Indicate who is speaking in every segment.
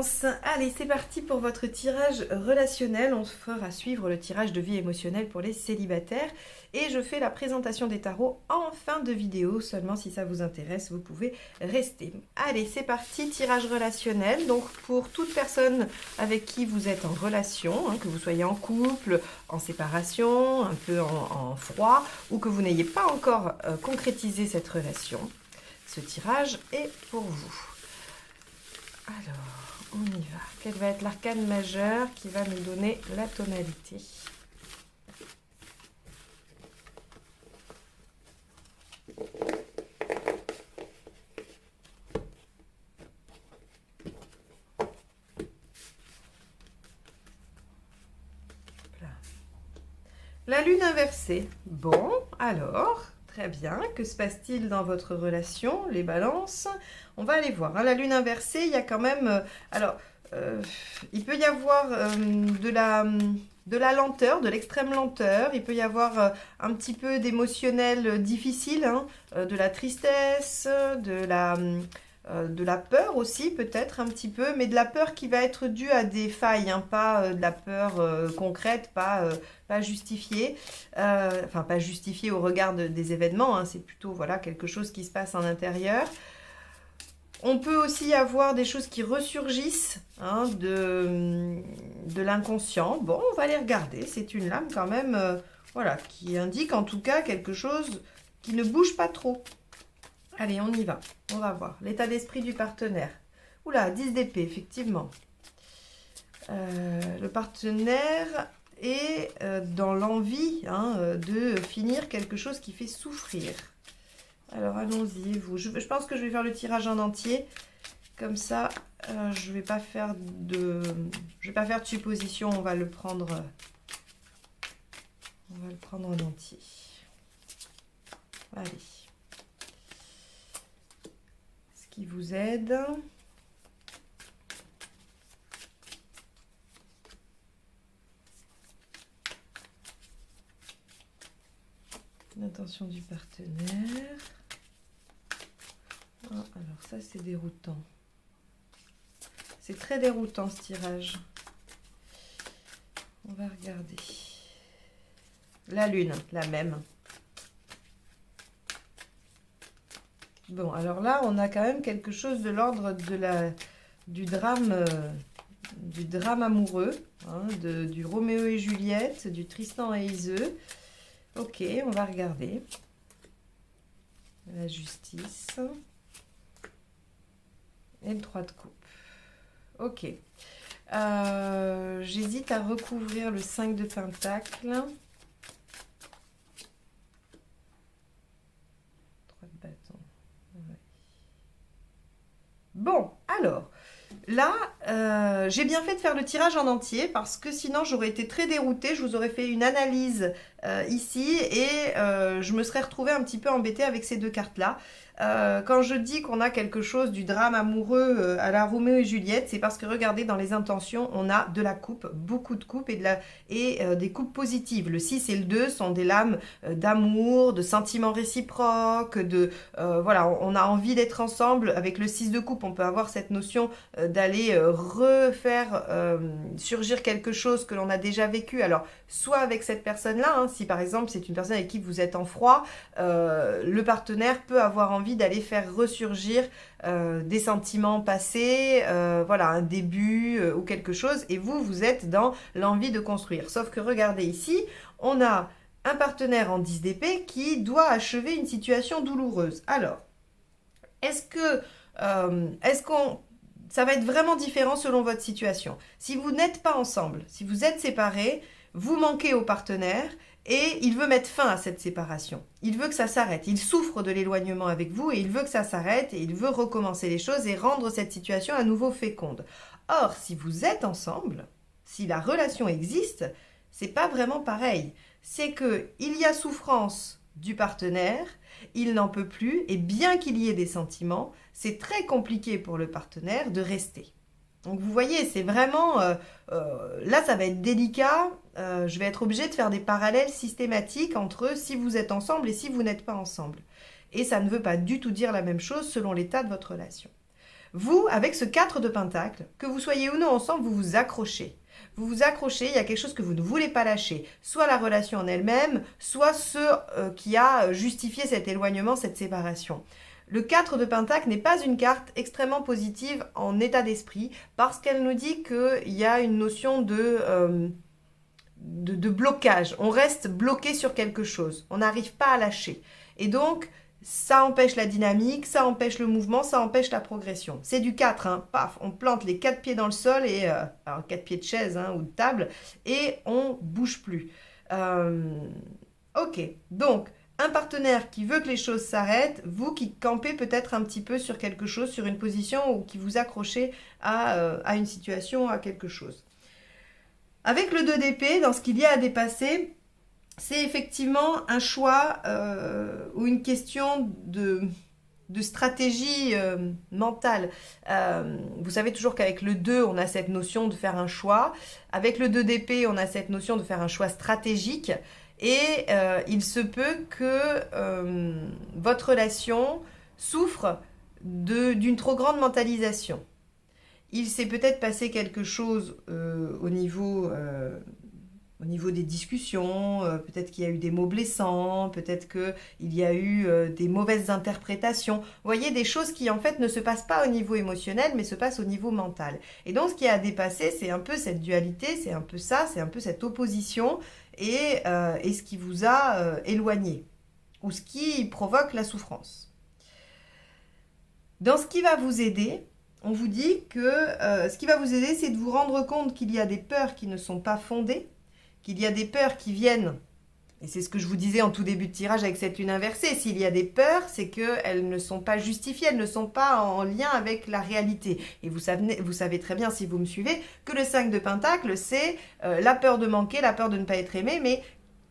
Speaker 1: Balance, allez c'est parti pour votre tirage relationnel. On fera suivre le tirage de vie émotionnelle pour les célibataires et je fais la présentation des tarots en fin de vidéo. Seulement si ça vous intéresse, vous pouvez rester. Allez c'est parti, tirage relationnel. Donc pour toute personne avec qui vous êtes en relation, que vous soyez en couple, en séparation, un peu en froid ou que vous n'ayez pas encore concrétisé cette relation, ce tirage est pour vous. Alors, on y va. Quel va être l'arcane majeur qui va nous donner la tonalité? La lune inversée. Bon, alors, très bien. Que se passe-t-il dans votre relation, les balances? On va aller voir. La lune inversée, il y a quand même... il peut y avoir de la lenteur, de l'extrême lenteur. Il peut y avoir un petit peu d'émotionnel difficile, de la tristesse, de la peur aussi peut-être un petit peu, mais de la peur qui va être due à des failles, pas de la peur concrète, pas justifiée, enfin pas justifiée au regard des événements, c'est plutôt voilà, quelque chose qui se passe en intérieur. On peut aussi avoir des choses qui ressurgissent de l'inconscient. Bon, on va les regarder, c'est une lame quand même voilà, qui indique en tout cas quelque chose qui ne bouge pas trop. Allez, on y va. On va voir l'état d'esprit du partenaire. Oula, 10 d'épée, effectivement. Le partenaire est dans l'envie de finir quelque chose qui fait souffrir. Alors, allons-y, vous. Je pense que je vais faire le tirage en entier. Comme ça, je ne vais pas faire de supposition. On va le prendre en entier. Allez. Qui vous aide. L'intention du partenaire. Alors ça c'est déroutant. C'est très déroutant ce tirage. On va regarder. La lune, la même. Bon, alors là, on a quand même quelque chose de l'ordre du drame amoureux, du Roméo et Juliette, du Tristan et Iseux. Ok, on va regarder. La justice. Et le 3 de coupe. Ok. J'hésite à recouvrir le 5 de pentacle. Bon, alors, là, j'ai bien fait de faire le tirage en entier parce que sinon j'aurais été très déroutée. Je vous aurais fait une analyse ici et je me serais retrouvée un petit peu embêtée avec ces deux cartes-là. Quand je dis qu'on a quelque chose du drame amoureux à la Roméo et Juliette, c'est parce que regardez, dans les intentions, on a de la coupe, beaucoup de coupes et des coupes positives. Le 6 et le 2 sont des lames d'amour, de sentiments réciproques, voilà, on a envie d'être ensemble. Avec le 6 de coupe, on peut avoir cette notion d'aller refaire surgir quelque chose que l'on a déjà vécu. Alors, soit avec cette personne-là, si par exemple c'est une personne avec qui vous êtes en froid, le partenaire peut avoir envie d'aller faire ressurgir des sentiments passés, voilà, un début ou quelque chose, et vous êtes dans l'envie de construire. Sauf que regardez ici, on a un partenaire en 10 d'épée qui doit achever une situation douloureuse. Alors, ça va être vraiment différent selon votre situation. Si vous n'êtes pas ensemble, si vous êtes séparés, vous manquez au partenaire et il veut mettre fin à cette séparation. Il veut que ça s'arrête. Il souffre de l'éloignement avec vous et il veut que ça s'arrête et il veut recommencer les choses et rendre cette situation à nouveau féconde. Or, si vous êtes ensemble, si la relation existe, c'est pas vraiment pareil. C'est qu'il y a souffrance du partenaire, il n'en peut plus et bien qu'il y ait des sentiments, c'est très compliqué pour le partenaire de rester. Donc vous voyez, c'est vraiment, là ça va être délicat, je vais être obligée de faire des parallèles systématiques entre si vous êtes ensemble et si vous n'êtes pas ensemble. Et ça ne veut pas du tout dire la même chose selon l'état de votre relation. Vous, avec ce 4 de Pentacle, que vous soyez ou non ensemble, vous vous accrochez. Vous vous accrochez, il y a quelque chose que vous ne voulez pas lâcher. Soit la relation en elle-même, soit ce qui a justifié cet éloignement, cette séparation. Le 4 de Pentacle n'est pas une carte extrêmement positive en état d'esprit parce qu'elle nous dit qu'il y a une notion de blocage. On reste bloqué sur quelque chose. On n'arrive pas à lâcher. Et donc, ça empêche la dynamique, ça empêche le mouvement, ça empêche la progression. C'est du 4, hein. Paf, on plante les 4 pieds dans le sol, et alors 4 pieds de chaise hein, ou de table, et on bouge plus. Ok, donc un partenaire qui veut que les choses s'arrêtent, vous qui campez peut-être un petit peu sur quelque chose, sur une position, ou qui vous accrochez à une situation, à quelque chose. Avec le 2 d'épée, dans ce qu'il y a à dépasser, c'est effectivement un choix ou une question de stratégie mentale. Vous savez toujours qu'avec le 2, on a cette notion de faire un choix. Avec le 2 d'épée, on a cette notion de faire un choix stratégique. Et il se peut que votre relation souffre d'une trop grande mentalisation. Il s'est peut-être passé quelque chose au niveau des discussions, peut-être qu'il y a eu des mots blessants, peut-être qu'il y a eu des mauvaises interprétations. Vous voyez, des choses qui en fait ne se passent pas au niveau émotionnel, mais se passent au niveau mental. Et donc ce qui a à dépasser, c'est un peu cette dualité, c'est un peu ça, c'est un peu cette opposition et ce qui vous a éloigné, ou ce qui provoque la souffrance. Dans ce qui va vous aider, on vous dit que ce qui va vous aider, c'est de vous rendre compte qu'il y a des peurs qui ne sont pas fondées, qu'il y a des peurs qui viennent, et c'est ce que je vous disais en tout début de tirage avec cette lune inversée, s'il y a des peurs, c'est qu'elles ne sont pas justifiées, elles ne sont pas en lien avec la réalité. Et vous savez très bien, si vous me suivez, que le 5 de Pentacle, c'est la peur de manquer, la peur de ne pas être aimé, mais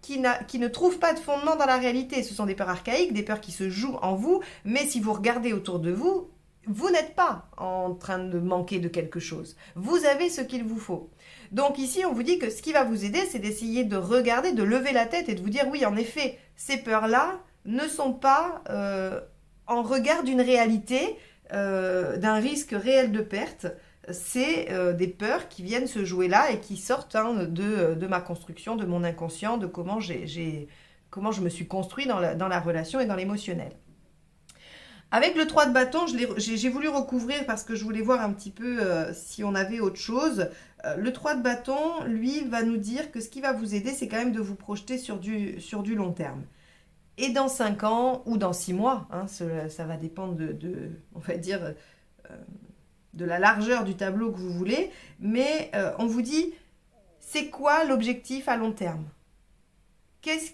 Speaker 1: qui ne trouvent pas de fondement dans la réalité. Ce sont des peurs archaïques, des peurs qui se jouent en vous, mais si vous regardez autour de vous, vous n'êtes pas en train de manquer de quelque chose. Vous avez ce qu'il vous faut. Donc ici, on vous dit que ce qui va vous aider, c'est d'essayer de regarder, de lever la tête et de vous dire, oui, en effet, ces peurs-là ne sont pas en regard d'une réalité, d'un risque réel de perte. C'est des peurs qui viennent se jouer là et qui sortent de ma construction, de mon inconscient, de comment je me suis construit dans la relation et dans l'émotionnel. Avec le 3 de bâton, j'ai voulu recouvrir parce que je voulais voir un petit peu si on avait autre chose. Le 3 de bâton, lui, va nous dire que ce qui va vous aider, c'est quand même de vous projeter sur du long terme. Et dans 5 ans ou dans 6 mois, hein, ça va dépendre on va dire, de la largeur du tableau que vous voulez. Mais on vous dit, c'est quoi l'objectif à long terme ? Qu'est-ce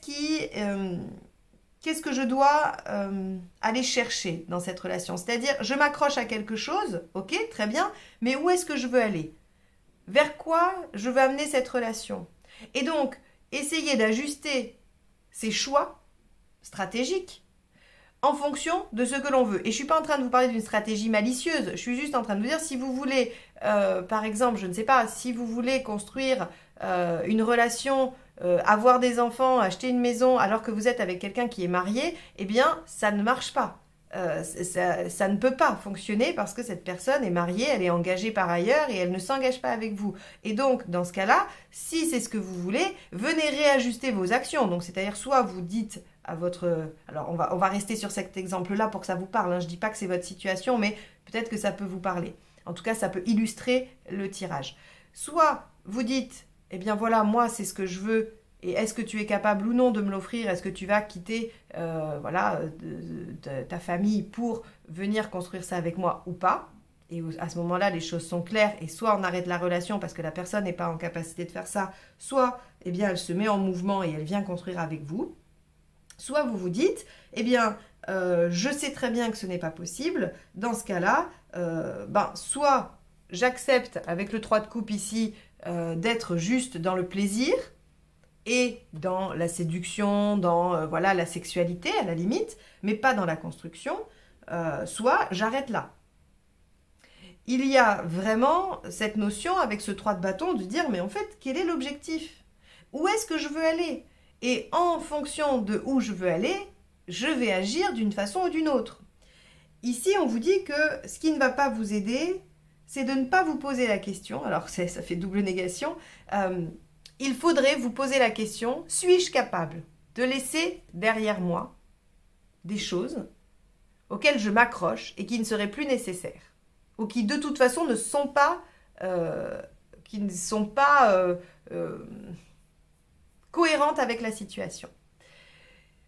Speaker 1: que je dois aller chercher dans cette relation ? C'est-à-dire, je m'accroche à quelque chose, ok, très bien, mais où est-ce que je veux aller ? Vers quoi je veux amener cette relation ? Et donc, essayer d'ajuster ces choix stratégiques en fonction de ce que l'on veut. Et je ne suis pas en train de vous parler d'une stratégie malicieuse, je suis juste en train de vous dire, si vous voulez, par exemple, je ne sais pas, si vous voulez construire une relation, avoir des enfants, acheter une maison alors que vous êtes avec quelqu'un qui est marié, eh bien, ça ne marche pas. Ça ne peut pas fonctionner parce que cette personne est mariée, elle est engagée par ailleurs et elle ne s'engage pas avec vous. Et donc, dans ce cas-là, si c'est ce que vous voulez, venez réajuster vos actions. Donc, c'est-à-dire, soit vous dites à votre... Alors, on va rester sur cet exemple-là pour que ça vous parle. Hein. Je ne dis pas que c'est votre situation, mais peut-être que ça peut vous parler. En tout cas, ça peut illustrer le tirage. Soit vous dites, eh bien voilà, moi, c'est ce que je veux. Et est-ce que tu es capable ou non de me l'offrir ? Est-ce que tu vas quitter ta famille pour venir construire ça avec moi ou pas ? Et à ce moment-là, les choses sont claires. Et soit on arrête la relation parce que la personne n'est pas en capacité de faire ça, soit eh bien, elle se met en mouvement et elle vient construire avec vous. Soit vous vous dites, eh bien, je sais très bien que ce n'est pas possible. Dans ce cas-là, soit j'accepte avec le 3 de coupe ici d'être juste dans le plaisir, et dans la séduction, dans la sexualité à la limite, mais pas dans la construction, soit j'arrête là. Il y a vraiment cette notion avec ce 3 de bâton de dire, mais en fait, quel est l'objectif ? Où est-ce que je veux aller ? Et en fonction de où je veux aller, je vais agir d'une façon ou d'une autre. ici, on vous dit que ce qui ne va pas vous aider, c'est de ne pas vous poser la question. Alors, ça fait double négation. Il faudrait vous poser la question, suis-je capable de laisser derrière moi des choses auxquelles je m'accroche et qui ne seraient plus nécessaires, ou qui de toute façon ne sont pas, cohérentes avec la situation.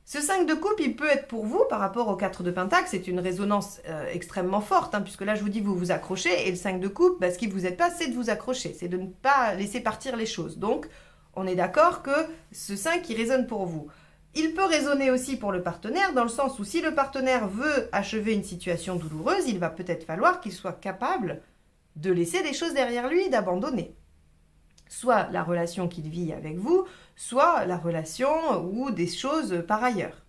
Speaker 1: Ce 5 de coupe, il peut être pour vous, par rapport au 4 de pentacle, c'est une résonance extrêmement forte, hein, puisque là, je vous dis, vous vous accrochez, et le 5 de coupe, ce qui vous aide pas, c'est de vous accrocher, c'est de ne pas laisser partir les choses. Donc, on est d'accord que ce 5, il résonne pour vous. Il peut résonner aussi pour le partenaire, dans le sens où si le partenaire veut achever une situation douloureuse, il va peut-être falloir qu'il soit capable de laisser des choses derrière lui, d'abandonner. Soit la relation qu'il vit avec vous, soit la relation ou des choses par ailleurs.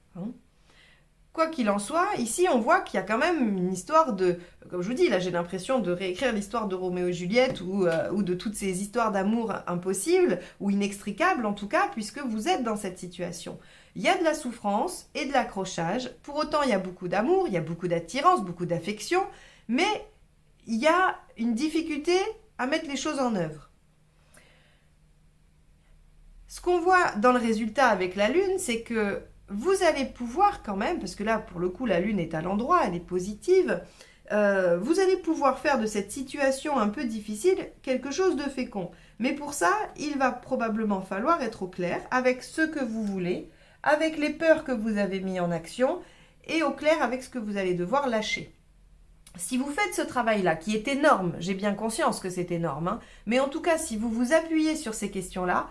Speaker 1: Quoi qu'il en soit, ici on voit qu'il y a quand même une histoire de... Comme je vous dis, là j'ai l'impression de réécrire l'histoire de Roméo et Juliette ou de toutes ces histoires d'amour impossibles ou inextricables en tout cas, puisque vous êtes dans cette situation. Il y a de la souffrance et de l'accrochage. Pour autant, il y a beaucoup d'amour, il y a beaucoup d'attirance, beaucoup d'affection, mais il y a une difficulté à mettre les choses en œuvre. Ce qu'on voit dans le résultat avec la Lune, c'est que vous allez pouvoir quand même, parce que là, pour le coup, la Lune est à l'endroit, elle est positive, vous allez pouvoir faire de cette situation un peu difficile quelque chose de fécond. Mais pour ça, il va probablement falloir être au clair avec ce que vous voulez, avec les peurs que vous avez mis en action, et au clair avec ce que vous allez devoir lâcher. Si vous faites ce travail-là, qui est énorme, j'ai bien conscience que c'est énorme, hein, mais en tout cas, si vous vous appuyez sur ces questions-là,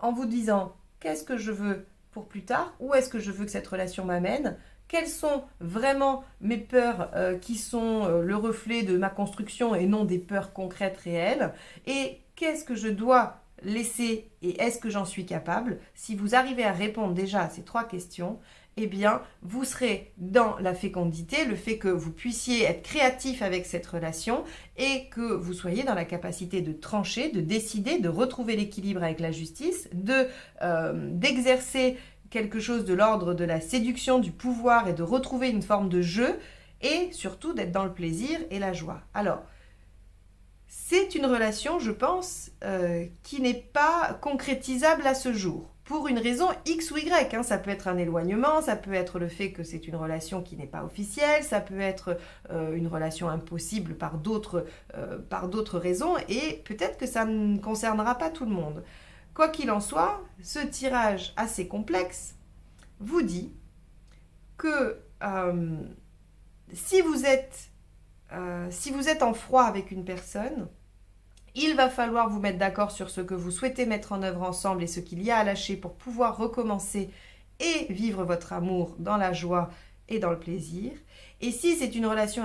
Speaker 1: en vous disant qu'est-ce que je veux pour plus tard, où est-ce que je veux que cette relation m'amène, quelles sont vraiment mes peurs qui sont le reflet de ma construction et non des peurs concrètes réelles, et qu'est-ce que je dois laisser et est-ce que j'en suis capable. Si vous arrivez à répondre déjà à ces 3 questions, eh bien, vous serez dans la fécondité, le fait que vous puissiez être créatif avec cette relation et que vous soyez dans la capacité de trancher, de décider, de retrouver l'équilibre avec la justice, d'exercer quelque chose de l'ordre de la séduction, du pouvoir et de retrouver une forme de jeu et surtout d'être dans le plaisir et la joie. Alors, c'est une relation, je pense, qui n'est pas concrétisable à ce jour. Pour une raison X ou Y, hein. Ça peut être un éloignement, ça peut être le fait que c'est une relation qui n'est pas officielle, ça peut être une relation impossible par d'autres raisons, et peut-être que ça ne concernera pas tout le monde. Quoi qu'il en soit, ce tirage assez complexe vous dit que si vous êtes en froid avec une personne, il va falloir vous mettre d'accord sur ce que vous souhaitez mettre en œuvre ensemble et ce qu'il y a à lâcher pour pouvoir recommencer et vivre votre amour dans la joie et dans le plaisir. Et si c'est une relation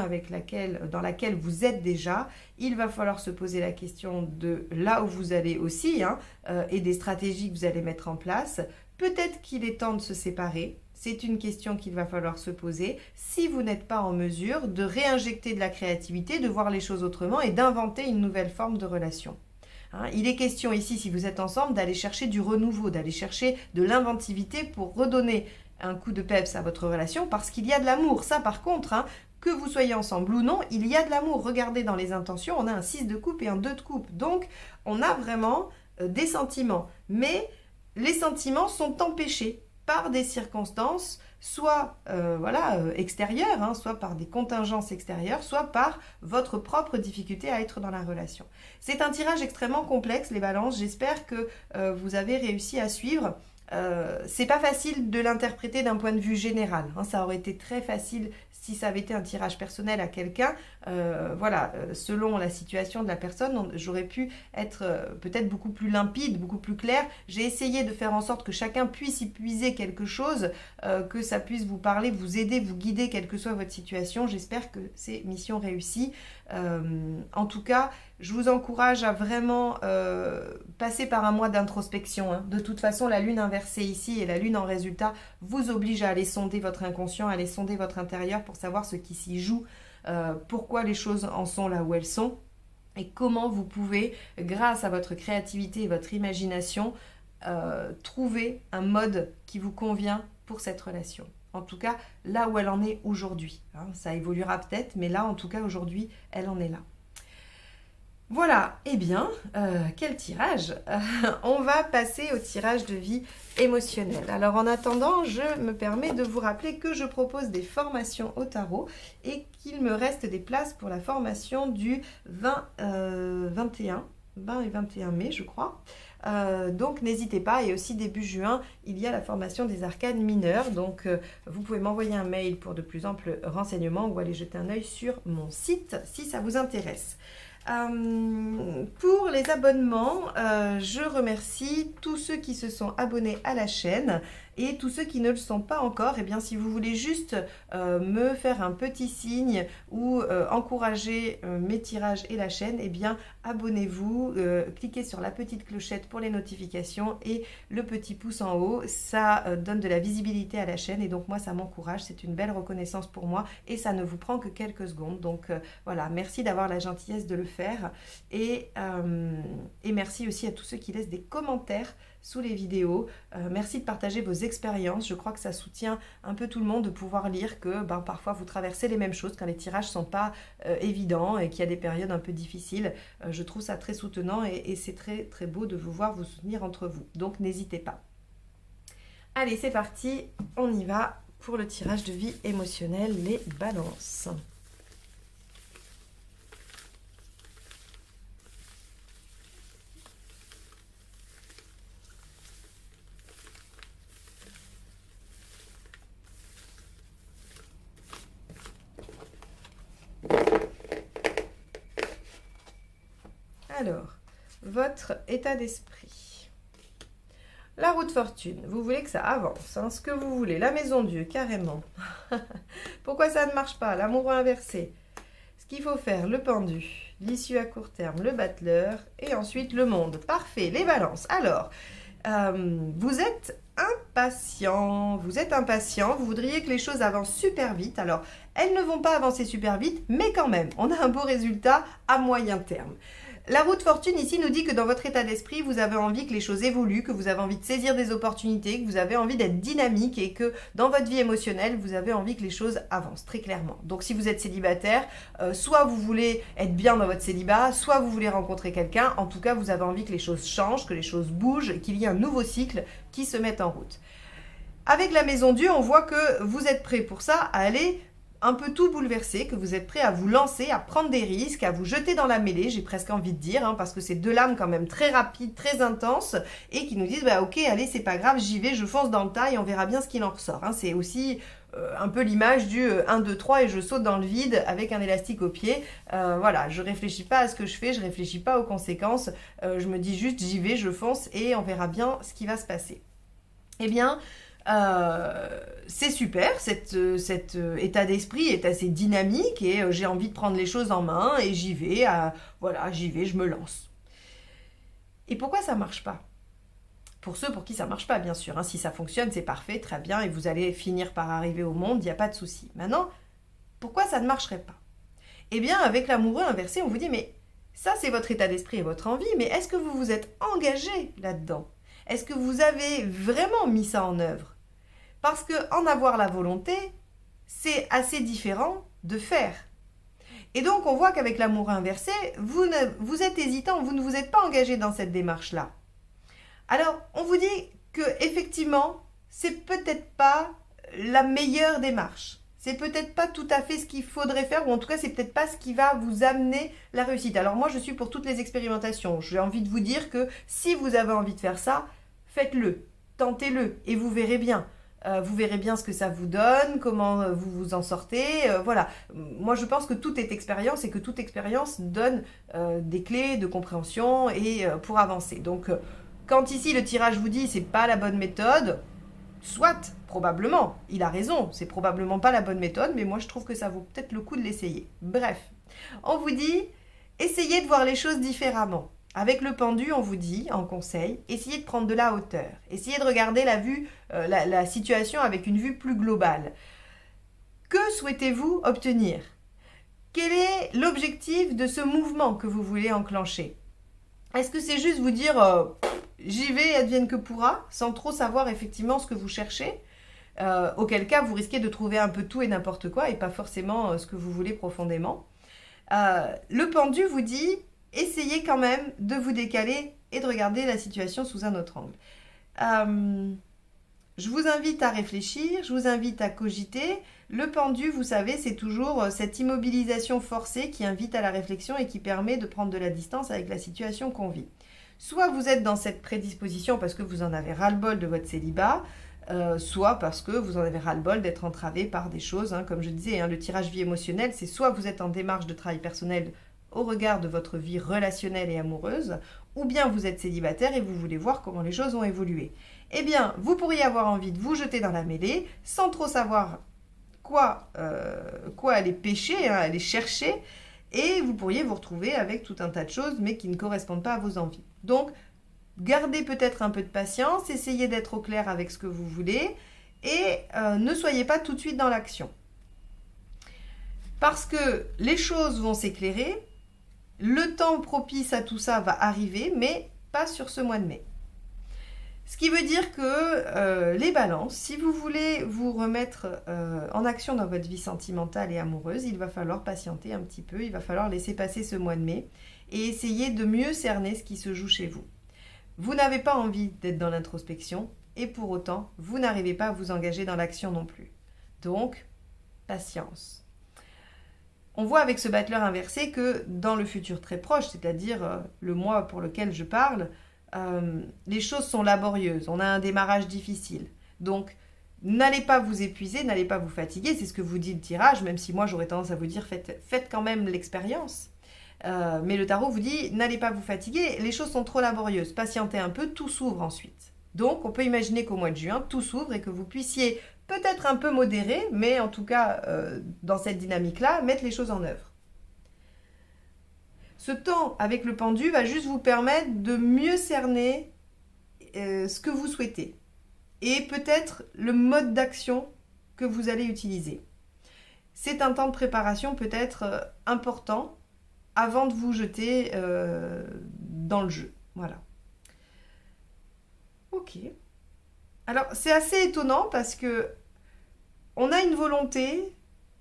Speaker 1: dans laquelle vous êtes déjà, il va falloir se poser la question de là où vous allez aussi, et des stratégies que vous allez mettre en place. Peut-être qu'il est temps de se séparer. C'est une question qu'il va falloir se poser si vous n'êtes pas en mesure de réinjecter de la créativité, de voir les choses autrement et d'inventer une nouvelle forme de relation. Il est question ici, si vous êtes ensemble, d'aller chercher du renouveau, d'aller chercher de l'inventivité pour redonner un coup de peps à votre relation parce qu'il y a de l'amour. Ça, par contre, que vous soyez ensemble ou non, il y a de l'amour. Regardez dans les intentions, on a un 6 de coupe et un 2 de coupe. Donc, on a vraiment des sentiments. Mais les sentiments sont empêchés par des circonstances, soit extérieures, soit par des contingences extérieures, soit par votre propre difficulté à être dans la relation. C'est un tirage extrêmement complexe, les balances. J'espère que vous avez réussi à suivre. C'est pas facile de l'interpréter d'un point de vue général. Ça aurait été très facile si ça avait été un tirage personnel à quelqu'un. Selon la situation de la personne, j'aurais pu être peut-être beaucoup plus limpide, beaucoup plus clair. J'ai essayé de faire en sorte que chacun puisse y puiser quelque chose, que ça puisse vous parler, vous aider, vous guider, quelle que soit votre situation. J'espère que c'est mission réussie. En tout cas, je vous encourage à vraiment passer par un mois d'introspection. De toute façon, la lune inversée ici et la lune en résultat vous oblige à aller sonder votre inconscient, à aller sonder votre intérieur pour savoir ce qui s'y joue, pourquoi les choses en sont là où elles sont et comment vous pouvez, grâce à votre créativité et votre imagination, trouver un mode qui vous convient pour cette relation. En tout cas, là où elle en est aujourd'hui. Hein. Ça évoluera peut-être, mais là, en tout cas, aujourd'hui, elle en est là. Voilà, eh bien, quel tirage. On va passer au tirage de vie émotionnelle. Alors en attendant, je me permets de vous rappeler que je propose des formations au tarot et qu'il me reste des places pour la formation du 20 et 21 mai, je crois. Donc n'hésitez pas, et aussi début juin, il y a la formation des arcanes mineurs. Donc vous pouvez m'envoyer un mail pour de plus amples renseignements ou aller jeter un œil sur mon site si ça vous intéresse. Pour les abonnements, je remercie tous ceux qui se sont abonnés à la chaîne et tous ceux qui ne le sont pas encore. Eh bien, si vous voulez juste me faire un petit signe ou encourager mes tirages et la chaîne, eh bien, abonnez-vous, cliquez sur la petite clochette pour les notifications et le petit pouce en haut. Ça donne de la visibilité à la chaîne et donc moi, ça m'encourage. C'est une belle reconnaissance pour moi et ça ne vous prend que quelques secondes. Donc voilà, merci d'avoir la gentillesse de le faire et merci aussi à tous ceux qui laissent des commentaires sous les vidéos. Merci de partager vos expériences. Je crois que ça soutient un peu tout le monde de pouvoir lire que parfois vous traversez les mêmes choses quand les tirages ne sont pas évidents et qu'il y a des périodes un peu difficiles. Je trouve ça très soutenant et c'est très très beau de vous voir vous soutenir entre vous. Donc n'hésitez pas. Allez, c'est parti. On y va pour le tirage de vie émotionnelle, les balances. Alors, votre état d'esprit. La roue de fortune, vous voulez que ça avance, hein, ce que vous voulez. La maison Dieu, carrément. Pourquoi ça ne marche pas? L'amour inversé. Ce qu'il faut faire, le pendu. L'issue à court terme, le battleur. Et ensuite, le monde. Parfait, les balances. Alors, vous êtes impatient. Vous voudriez que les choses avancent super vite. Alors, elles ne vont pas avancer super vite, mais quand même, on a un beau résultat à moyen terme. La roue de fortune ici nous dit que dans votre état d'esprit, vous avez envie que les choses évoluent, que vous avez envie de saisir des opportunités, que vous avez envie d'être dynamique et que dans votre vie émotionnelle, vous avez envie que les choses avancent, très clairement. Donc si vous êtes célibataire, soit vous voulez être bien dans votre célibat, soit vous voulez rencontrer quelqu'un. En tout cas, vous avez envie que les choses changent, que les choses bougent, qu'il y ait un nouveau cycle qui se mette en route. Avec la maison Dieu, on voit que vous êtes prêt pour ça à aller un peu tout bouleversé, que vous êtes prêt à vous lancer, à prendre des risques, à vous jeter dans la mêlée, j'ai presque envie de dire, hein, parce que c'est deux lames quand même très rapides, très intenses, et qui nous disent, ok, allez, c'est pas grave, j'y vais, je fonce dans le tas et on verra bien ce qu'il en ressort. Hein. C'est aussi un peu l'image du 1, 2, 3 et je saute dans le vide avec un élastique au pied. Voilà, je réfléchis pas à ce que je fais, je réfléchis pas aux conséquences, je me dis juste, j'y vais, je fonce et on verra bien ce qui va se passer. Eh bien, c'est super, cet état d'esprit est assez dynamique et j'ai envie de prendre les choses en main et j'y vais, voilà, j'y vais, je me lance. Et pourquoi ça marche pas? Pour ceux pour qui ça marche pas, bien sûr. Hein. Si ça fonctionne, c'est parfait, très bien, et vous allez finir par arriver au monde, il n'y a pas de souci. Maintenant, pourquoi ça ne marcherait pas? Eh bien, avec l'amoureux inversé, on vous dit, mais ça, c'est votre état d'esprit et votre envie, mais est-ce que vous vous êtes engagé là-dedans? Est-ce que vous avez vraiment mis ça en œuvre? Parce qu'en avoir la volonté, c'est assez différent de faire. Et donc, on voit qu'avec l'amour inversé, vous êtes hésitant, vous ne vous êtes pas engagé dans cette démarche-là. Alors, on vous dit que effectivement, c'est peut-être pas la meilleure démarche. C'est peut-être pas tout à fait ce qu'il faudrait faire, ou en tout cas, c'est peut-être pas ce qui va vous amener la réussite. Alors moi, je suis pour toutes les expérimentations. J'ai envie de vous dire que si vous avez envie de faire ça, faites-le, tentez-le, et vous verrez bien. Vous verrez bien ce que ça vous donne, comment vous vous en sortez. Voilà. Moi, je pense que tout est expérience et que toute expérience donne des clés de compréhension et pour avancer. Donc, quand ici le tirage vous dit c'est pas la bonne méthode, soit, probablement, il a raison, c'est probablement pas la bonne méthode, mais moi je trouve que ça vaut peut-être le coup de l'essayer. Bref, on vous dit essayez de voir les choses différemment. Avec le pendu, on vous dit, en conseil, essayez de prendre de la hauteur. Essayez de regarder la situation avec une vue plus globale. Que souhaitez-vous obtenir? Quel est l'objectif de ce mouvement que vous voulez enclencher? Est-ce que c'est juste vous dire j'y vais, advienne que pourra, sans trop savoir effectivement ce que vous cherchez? Auquel cas vous risquez de trouver un peu tout et n'importe quoi et pas forcément ce que vous voulez profondément. Le pendu vous dit, essayez quand même de vous décaler et de regarder la situation sous un autre angle. Je vous invite à réfléchir, je vous invite à cogiter. Le pendu, vous savez, c'est toujours cette immobilisation forcée qui invite à la réflexion et qui permet de prendre de la distance avec la situation qu'on vit. Soit vous êtes dans cette prédisposition parce que vous en avez ras-le-bol de votre célibat, soit parce que vous en avez ras-le-bol d'être entravé par des choses, hein, comme je disais, hein, le tirage vie émotionnelle, c'est soit vous êtes en démarche de travail personnel au regard de votre vie relationnelle et amoureuse, ou bien vous êtes célibataire et vous voulez voir comment les choses ont évolué. Eh bien, vous pourriez avoir envie de vous jeter dans la mêlée sans trop savoir quoi aller pêcher, hein, aller chercher, et vous pourriez vous retrouver avec tout un tas de choses, mais qui ne correspondent pas à vos envies. Donc, gardez peut-être un peu de patience, essayez d'être au clair avec ce que vous voulez, et ne soyez pas tout de suite dans l'action. Parce que les choses vont s'éclairer, le temps propice à tout ça va arriver, mais pas sur ce mois de mai. Ce qui veut dire que les balances, si vous voulez vous remettre en action dans votre vie sentimentale et amoureuse, il va falloir patienter un petit peu, il va falloir laisser passer ce mois de mai et essayer de mieux cerner ce qui se joue chez vous. Vous n'avez pas envie d'être dans l'introspection et pour autant, vous n'arrivez pas à vous engager dans l'action non plus. Donc, patience. On voit avec ce battleur inversé que dans le futur très proche, c'est-à-dire le mois pour lequel je parle, les choses sont laborieuses, on a un démarrage difficile. Donc, n'allez pas vous épuiser, n'allez pas vous fatiguer, c'est ce que vous dit le tirage, même si moi j'aurais tendance à vous dire faites quand même l'expérience. Mais le tarot vous dit n'allez pas vous fatiguer, les choses sont trop laborieuses, patientez un peu, tout s'ouvre ensuite. Donc, on peut imaginer qu'au mois de juin, tout s'ouvre et que vous puissiez peut-être un peu modérer, mais en tout cas, dans cette dynamique-là, mettre les choses en œuvre. Ce temps avec le pendu va juste vous permettre de mieux cerner ce que vous souhaitez et peut-être le mode d'action que vous allez utiliser. C'est un temps de préparation peut-être important avant de vous jeter dans le jeu. Voilà. Ok. Alors, c'est assez étonnant parce que on a une volonté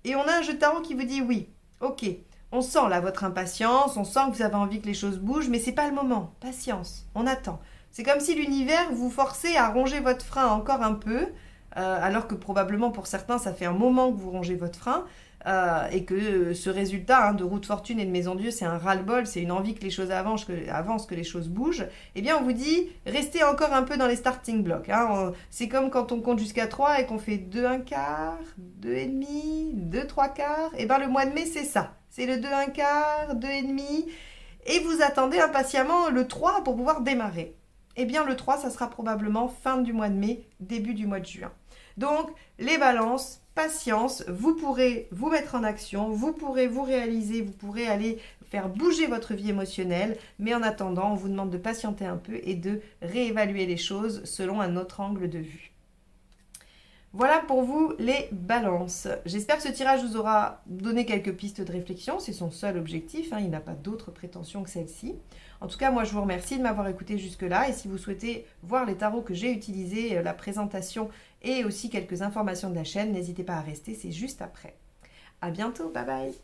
Speaker 1: et on a un jeu de tarot qui vous dit oui, ok. On sent là votre impatience, on sent que vous avez envie que les choses bougent, mais c'est pas le moment. Patience, on attend. C'est comme si l'univers vous forçait à ronger votre frein encore un peu, alors que probablement pour certains ça fait un moment que vous rongez votre frein, et que ce résultat de roue de fortune et de maison Dieu, c'est un ras-le-bol, c'est une envie que les choses avancent, que les choses bougent, eh bien on vous dit, restez encore un peu dans les starting blocks. C'est comme quand on compte jusqu'à 3 et qu'on fait 2 1 quart, 2 et demi, 2 3 quarts, et bien le mois de mai c'est ça. C'est le 2 1 quart, 2 et demi, et vous attendez impatiemment le 3 pour pouvoir démarrer. Eh bien le 3, ça sera probablement fin du mois de mai, début du mois de juin. Donc les balances, patience, vous pourrez vous mettre en action, vous pourrez vous réaliser, vous pourrez aller faire bouger votre vie émotionnelle, mais en attendant, on vous demande de patienter un peu et de réévaluer les choses selon un autre angle de vue. Voilà pour vous les balances. J'espère que ce tirage vous aura donné quelques pistes de réflexion. C'est son seul objectif, il n'a pas d'autre prétention que celle-ci. En tout cas, moi je vous remercie de m'avoir écouté jusque-là. Et si vous souhaitez voir les tarots que j'ai utilisés, la présentation et aussi quelques informations de la chaîne, n'hésitez pas à rester, c'est juste après. À bientôt, bye bye.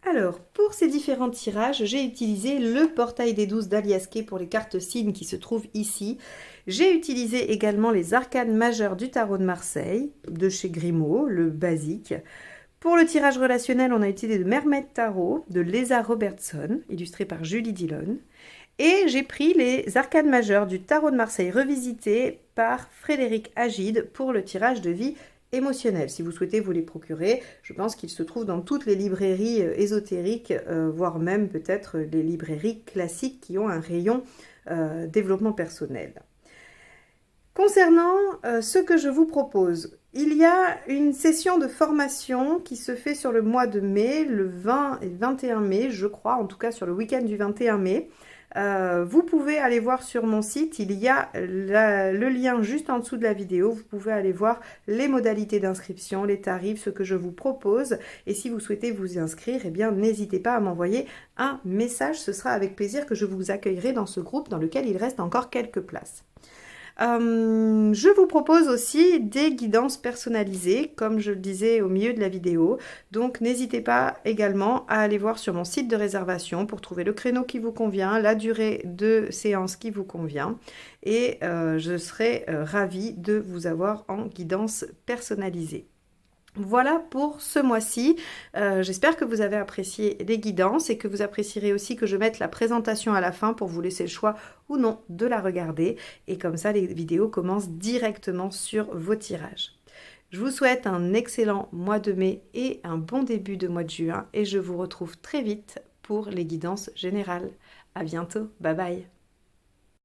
Speaker 1: Alors, pour ces différents tirages, j'ai utilisé le portail des 12 d'Alias Kay pour les cartes signes qui se trouvent ici. J'ai utilisé également les arcanes majeures du tarot de Marseille, de chez Grimaud, le basique. Pour le tirage relationnel, on a utilisé le Mermaid Tarot de Lesa Robertson, illustré par Julie Dillon. Et j'ai pris les arcanes majeures du tarot de Marseille revisité par Frédéric Agide pour le tirage de vie émotionnel. Si vous souhaitez vous les procurer, je pense qu'ils se trouvent dans toutes les librairies ésotériques, voire même peut-être les librairies classiques qui ont un rayon développement personnel. Concernant ce que je vous propose, il y a une session de formation qui se fait sur le mois de mai, le 20 et 21 mai, je crois, en tout cas sur le week-end du 21 mai. Vous pouvez aller voir sur mon site, il y a le lien juste en dessous de la vidéo, vous pouvez aller voir les modalités d'inscription, les tarifs, ce que je vous propose, et si vous souhaitez vous y inscrire, eh bien n'hésitez pas à m'envoyer un message, ce sera avec plaisir que je vous accueillerai dans ce groupe dans lequel il reste encore quelques places. Je vous propose aussi des guidances personnalisées, comme je le disais au milieu de la vidéo. Donc n'hésitez pas également à aller voir sur mon site de réservation pour trouver le créneau qui vous convient, la durée de séance qui vous convient. Et je serai ravie de vous avoir en guidance personnalisée. Voilà pour ce mois-ci. J'espère que vous avez apprécié les guidances et que vous apprécierez aussi que je mette la présentation à la fin pour vous laisser le choix ou non de la regarder. Et comme ça, les vidéos commencent directement sur vos tirages. Je vous souhaite un excellent mois de mai et un bon début de mois de juin. Et je vous retrouve très vite pour les guidances générales. À bientôt. Bye bye.